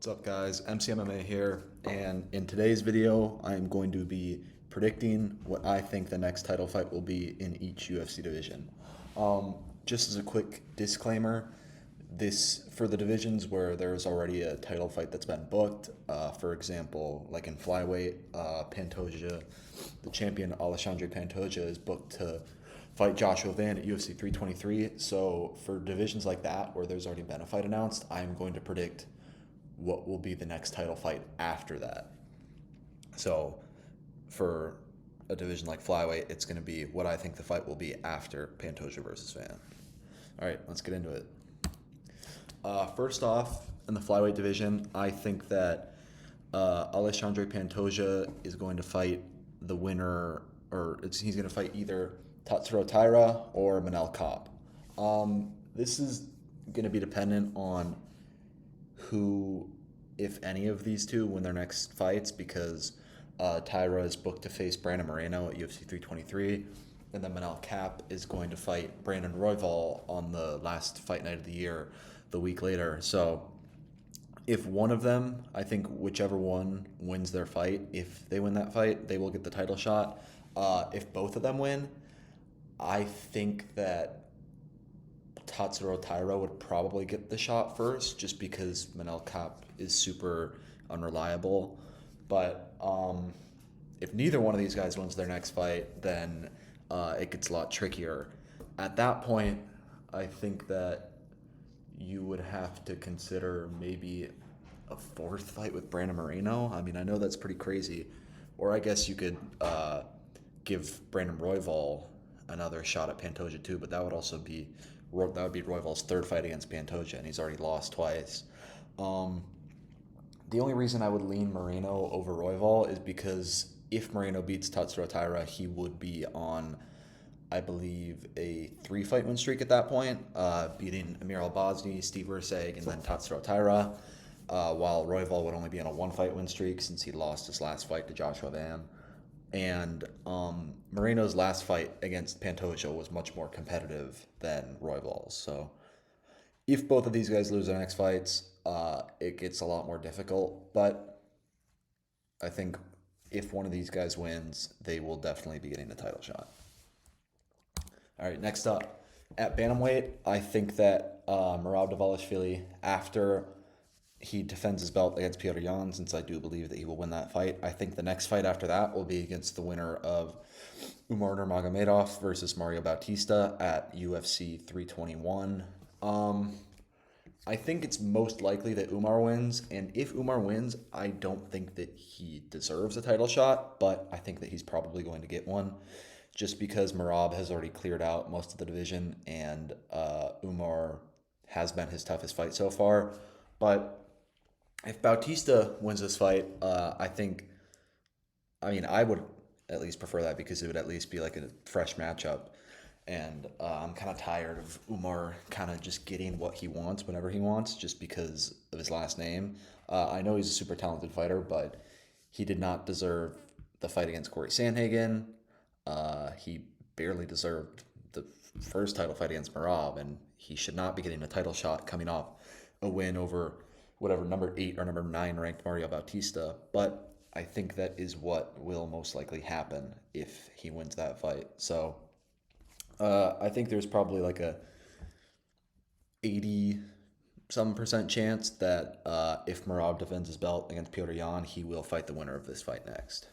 What's up, guys? MCMMA here, and in today's video, I'm going to be predicting what I think the next title fight will be in each UFC division. Just as a quick disclaimer, this for the divisions where there's already a title fight that's been booked. For example, like in Flyweight, Pantoja, the champion Alexandre Pantoja is booked to fight Joshua Van at UFC 323. So for divisions like that where there's already been a fight announced, I'm going to predict what will be the next title fight after that. So for a division like Flyweight, it's going to be what I think the fight will be after Pantoja versus Van. All right, let's get into it. First off, in the Flyweight division, I think that Alexandre Pantoja is going to fight the winner, he's going to fight either Tatsuro Taira or Manel Kape. This is going to be dependent on who, if any of these two, win their next fights, because Taira is booked to face Brandon Moreno at UFC 323, and then Manel Kape is going to fight Brandon Royval on the last fight night of the year, the week later. So if one of them, I think whichever one wins their fight, if they win that fight, they will get the title shot. If both of them win, I think that Tatsuro Taira would probably get the shot first, just because Manel Kape is super unreliable. But if neither one of these guys wins their next fight, then it gets a lot trickier. At that point, I think that you would have to consider maybe a fourth fight with Brandon Moreno. I mean, I know that's pretty crazy. Or I guess you could give Brandon Royval another shot at Pantoja too, but that would be Royval's third fight against Pantoja, and he's already lost twice. The only reason I would lean Moreno over Royval is because if Moreno beats Tatsuro Taira, he would be on, I believe, a 3-fight win streak at that point, beating Amir Albazni, Steve Urseg, and then Tatsuro Taira, while Royval would only be on a 1-fight win streak since he lost his last fight to Joshua Van. And Moreno's last fight against Pantoja was much more competitive than Royval's. So if both of these guys lose their next fights, it gets a lot more difficult. But I think if one of these guys wins, they will definitely be getting the title shot. All right, next up. At Bantamweight, I think that Merab Dvalishvili, after he defends his belt against Petr Yan, since I do believe that he will win that fight, I think the next fight after that will be against the winner of Umar Nurmagomedov versus Mario Bautista at UFC 321. I think it's most likely that Umar wins, and if Umar wins, I don't think that he deserves a title shot, but I think that he's probably going to get one, just because Merab has already cleared out most of the division, and Umar has been his toughest fight so far. But if Bautista wins this fight, I would at least prefer that, because it would at least be like a fresh matchup. And I'm kind of tired of Umar kind of just getting what he wants whenever he wants, just because of his last name. I know he's a super talented fighter, but he did not deserve the fight against Corey Sandhagen. He barely deserved the first title fight against Merab, and he should not be getting a title shot coming off a win over whatever number 8 or number 9 ranked Mario Bautista. But I think that is what will most likely happen if he wins that fight. So I think there's probably like a 80% chance that if Merab defends his belt against Petr Yan, he will fight the winner of this fight next.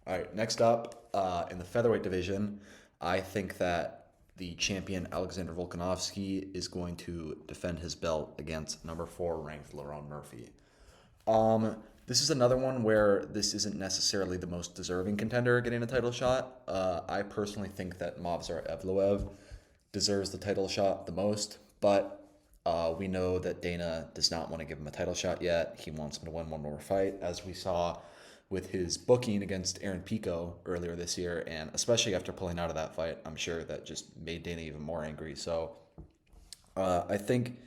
All right, next up, in the featherweight division, I think that the champion Alexander Volkanovski is going to defend his belt against number 4 ranked Lerone Murphy. This is another one where this isn't necessarily the most deserving contender getting a title shot. I personally think that Movsar Evloev deserves the title shot the most, but we know that Dana does not want to give him a title shot yet. He wants him to win one more fight, as we saw with his booking against Aaron Pico earlier this year, and especially after pulling out of that fight, I'm sure that just made Dana even more angry. So I think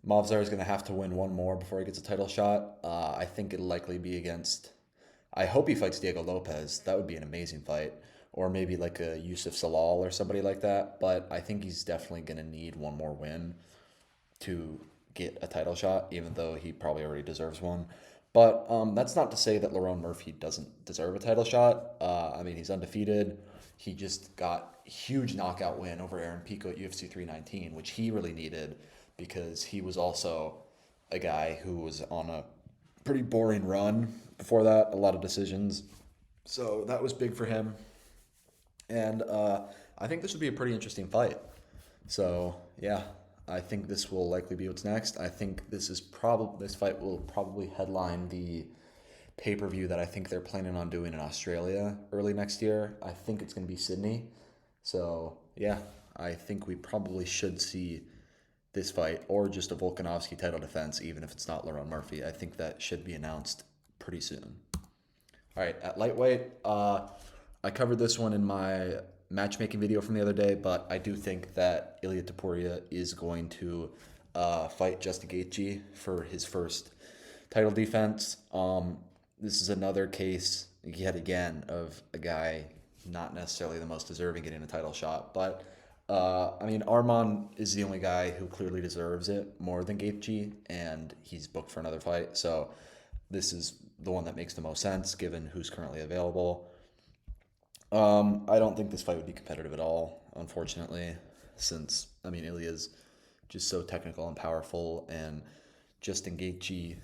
Movsar is going to have to win one more before he gets a title shot. I think it'll likely be against, I hope he fights Diego Lopez. That would be an amazing fight. Or maybe like a Yusuf Salal or somebody like that. But I think he's definitely going to need one more win to get a title shot, even though he probably already deserves one. But that's not to say that Lerone Murphy doesn't deserve a title shot. I mean, he's undefeated. He just got a huge knockout win over Aaron Pico at UFC 319, which he really needed because he was also a guy who was on a pretty boring run before that, a lot of decisions. So that was big for him. And I think this would be a pretty interesting fight. So, yeah, I think this will likely be what's next. I think this fight will probably headline the pay-per-view that I think they're planning on doing in Australia early next year. I think it's going to be Sydney. So, yeah, I think we probably should see this fight or just a Volkanovski title defense, even if it's not Lerone Murphy. I think that should be announced pretty soon. All right, at lightweight, I covered this one in my matchmaking video from the other day, but I do think that Ilia Topuria is going to fight Justin Gaethje for his first title defense. This is another case, yet again, of a guy not necessarily the most deserving getting a title shot. But, I mean, Arman is the only guy who clearly deserves it more than Gaethje, and he's booked for another fight. So this is the one that makes the most sense, given who's currently available. I don't think this fight would be competitive at all, unfortunately, since, I mean, Ilya's just so technical and powerful, and Justin Gaethje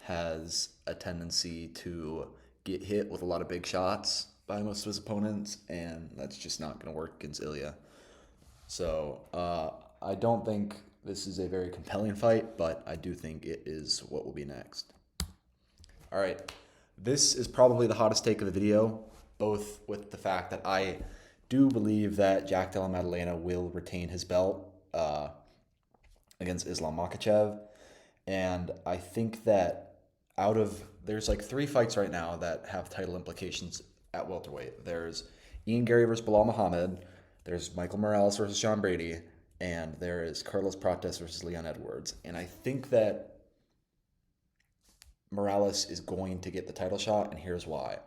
has a tendency to get hit with a lot of big shots by most of his opponents, and that's just not going to work against Ilya. So I don't think this is a very compelling fight, but I do think it is what will be next. All right, this is probably the hottest take of the video, both with the fact that I do believe that Jack Della Maddalena will retain his belt against Islam Makhachev, and I think that there's like 3 fights right now that have title implications at welterweight. There's Ian Gary versus Bilal Muhammad, there's Michael Morales versus Sean Brady, and there is Carlos Prates versus Leon Edwards. And I think that Morales is going to get the title shot, and here's why.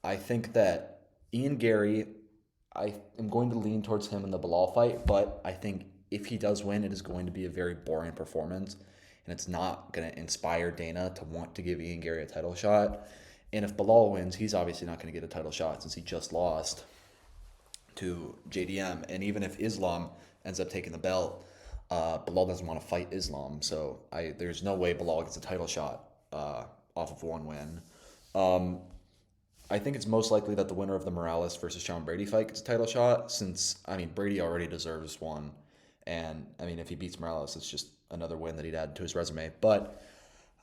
I think that Ian Gary, I am going to lean towards him in the Bilal fight, but I think if he does win, it is going to be a very boring performance, and it's not going to inspire Dana to want to give Ian Gary a title shot. And if Bilal wins, he's obviously not going to get a title shot since he just lost to JDM. And even if Islam ends up taking the belt, Bilal doesn't want to fight Islam. So there's no way Bilal gets a title shot off of one win. I think it's most likely that the winner of the Morales versus Sean Brady fight gets a title shot since, I mean, Brady already deserves one. And, I mean, if he beats Morales, it's just another win that he'd add to his resume. But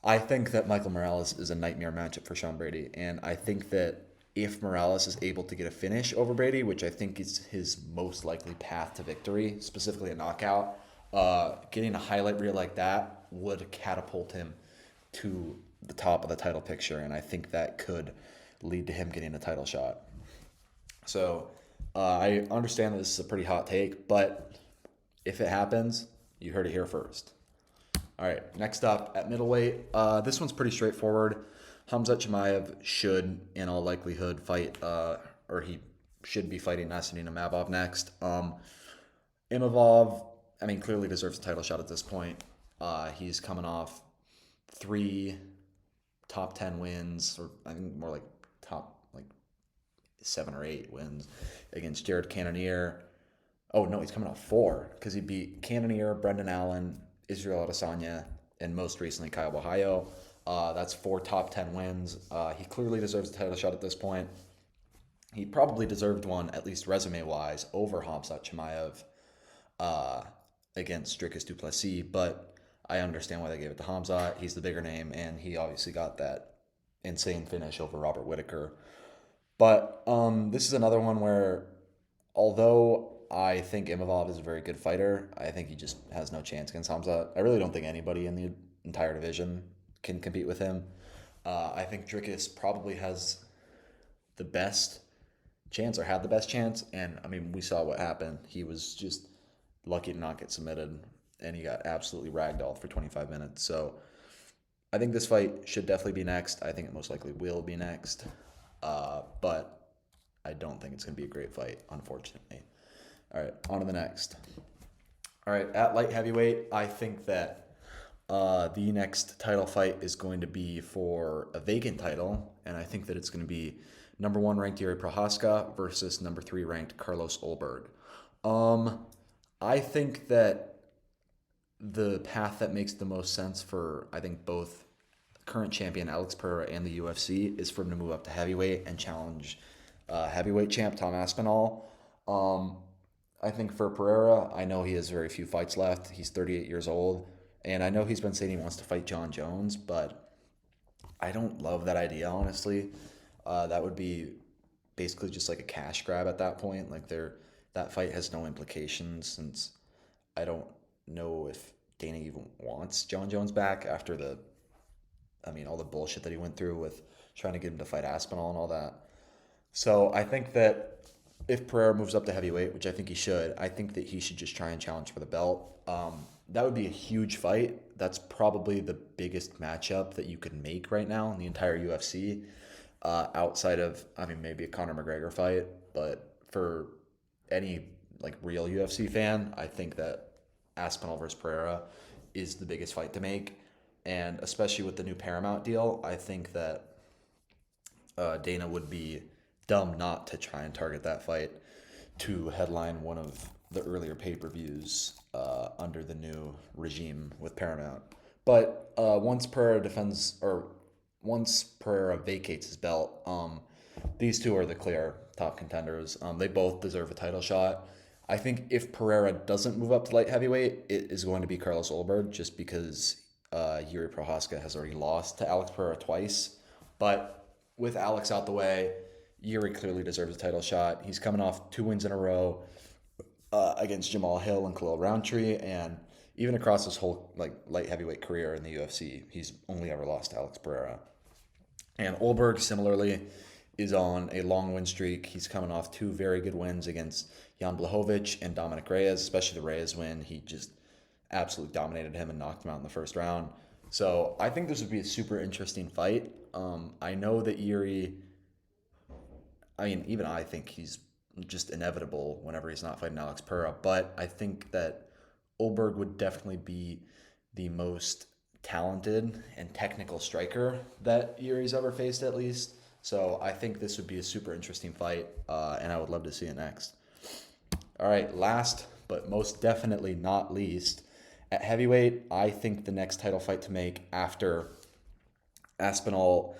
I think that Michael Morales is a nightmare matchup for Sean Brady. And I think that if Morales is able to get a finish over Brady, which I think is his most likely path to victory, specifically a knockout, getting a highlight reel like that would catapult him to the top of the title picture. And I think that could lead to him getting a title shot. So I understand that this is a pretty hot take, but if it happens, you heard it here first. All right, next up at middleweight, this one's pretty straightforward. Khamzat Chimaev should, in all likelihood, fight, or he should be fighting Nasiruddin Imavov next. Imavov, I mean, clearly deserves a title shot at this point. He's coming off 3 top 10 wins, or I think more like top 7 or 8 wins against Jared Cannonier. Oh, no, he's coming off 4 because he beat Cannonier, Brendan Allen, Israel Adesanya, and most recently Kyle Bahayo. That's 4 top 10 wins. He clearly deserves a title shot at this point. He probably deserved one, at least resume-wise, over Khamzat Chimaev against Dricus du Plessis, but I understand why they gave it to Khamzat. He's the bigger name, and he obviously got that insane finish over Robert Whittaker. But this is another one where, although I think Imavov is a very good fighter, I think he just has no chance against Khamzat. I really don't think anybody in the entire division can compete with him. I think Dricus probably has the best chance, or had the best chance, and I mean, we saw what happened. He was just lucky to not get submitted, and he got absolutely ragdolled for 25 minutes. So I think this fight should definitely be next. I think it most likely will be next, but I don't think it's going to be a great fight, unfortunately. All right, on to the next. All right, at light heavyweight, I think that The next title fight is going to be for a vacant title, and I think that it's going to be number 1 ranked Yuri Prohaska versus number 3 ranked Carlos Ulberg. I think that the path that makes the most sense for, I think, both current champion Alex Pereira and the UFC is for him to move up to heavyweight and challenge heavyweight champ Tom Aspinall. I think for Pereira, I know he has very few fights left. He's 38 years old, and I know he's been saying he wants to fight John Jones, but I don't love that idea, honestly. That would be basically just like a cash grab at that point. Like that fight has no implications since I don't know if Dana even wants John Jones back after all the bullshit that he went through with trying to get him to fight Aspinall and all that. So I think that if Pereira moves up to heavyweight, which I think he should, I think that he should just try and challenge for the belt. That would be a huge fight. That's probably the biggest matchup that you could make right now in the entire UFC, outside of, maybe a Conor McGregor fight. But for any real UFC fan, I think that Aspinall versus Pereira is the biggest fight to make. And especially with the new Paramount deal, I think that Dana would be dumb not to try and target that fight to headline one of the earlier pay-per-views under the new regime with Paramount. But once Pereira vacates his belt, these two are the clear top contenders. They both deserve a title shot. I think if Pereira doesn't move up to light heavyweight, it is going to be Carlos Ulberg, just because Yuri Prohaska has already lost to Alex Pereira twice. But with Alex out the way, Yuri clearly deserves a title shot. He's coming off 2 wins in a row against Jamal Hill and Khalil Roundtree, and even across his whole light heavyweight career in the UFC, he's only ever lost to Alex Pereira. And Ulberg similarly is on a long win streak. He's coming off 2 very good wins against Jan Blachowicz and Dominic Reyes, especially the Reyes win. He just absolutely dominated him and knocked him out in the first round. So I think this would be a super interesting fight. I know that Yuri, even I think he's just inevitable whenever he's not fighting Alex Pereira, but I think that Ulberg would definitely be the most talented and technical striker that Yuri's ever faced, at least. So I think this would be a super interesting fight, and I would love to see it next. All right, last but most definitely not least, at heavyweight, I think the next title fight to make after Aspinall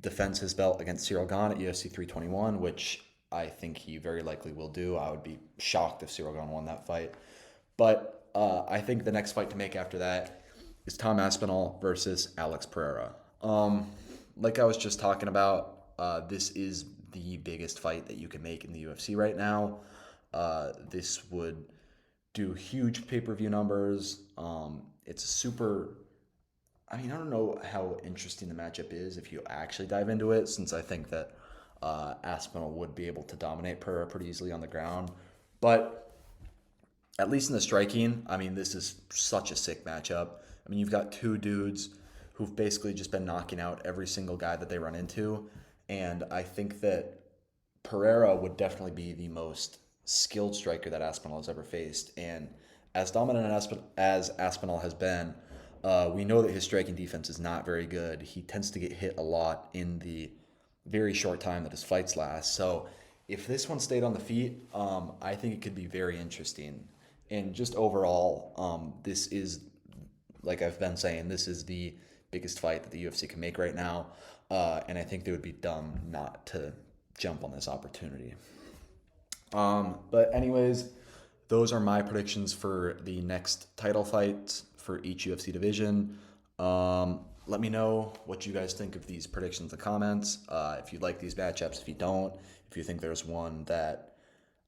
defends his belt against Cyril Gane at UFC 321, which I think he very likely will do. I would be shocked if Cyril Gane won that fight. But I think the next fight to make after that is Tom Aspinall versus Alex Pereira. Like I was just talking about, this is the biggest fight that you can make in the UFC right now. This would do huge pay-per-view numbers. It's a super... I don't know how interesting the matchup is if you actually dive into it, since I think that Aspinall would be able to dominate Pereira pretty easily on the ground. But at least in the striking, this is such a sick matchup. You've got 2 dudes who've basically just been knocking out every single guy that they run into. And I think that Pereira would definitely be the most skilled striker that Aspinall has ever faced. And as dominant as Aspinall has been, we know that his striking defense is not very good. He tends to get hit a lot in the very short time that his fights last. So if this one stayed on the feet, I think it could be very interesting. And just overall, this is, like I've been saying, this is the biggest fight that the UFC can make right now. And I think they would be dumb not to jump on this opportunity. But anyways, those are my predictions for the next title fights for each UFC division. Let me know what you guys think of these predictions in the comments. If you like these matchups, if you don't, if you think there's one that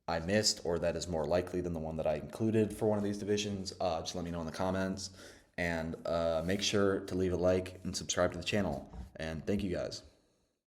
I missed or that is more likely than the one that I included for one of these divisions, just let me know in the comments. And make sure to leave a like and subscribe to the channel. And thank you guys.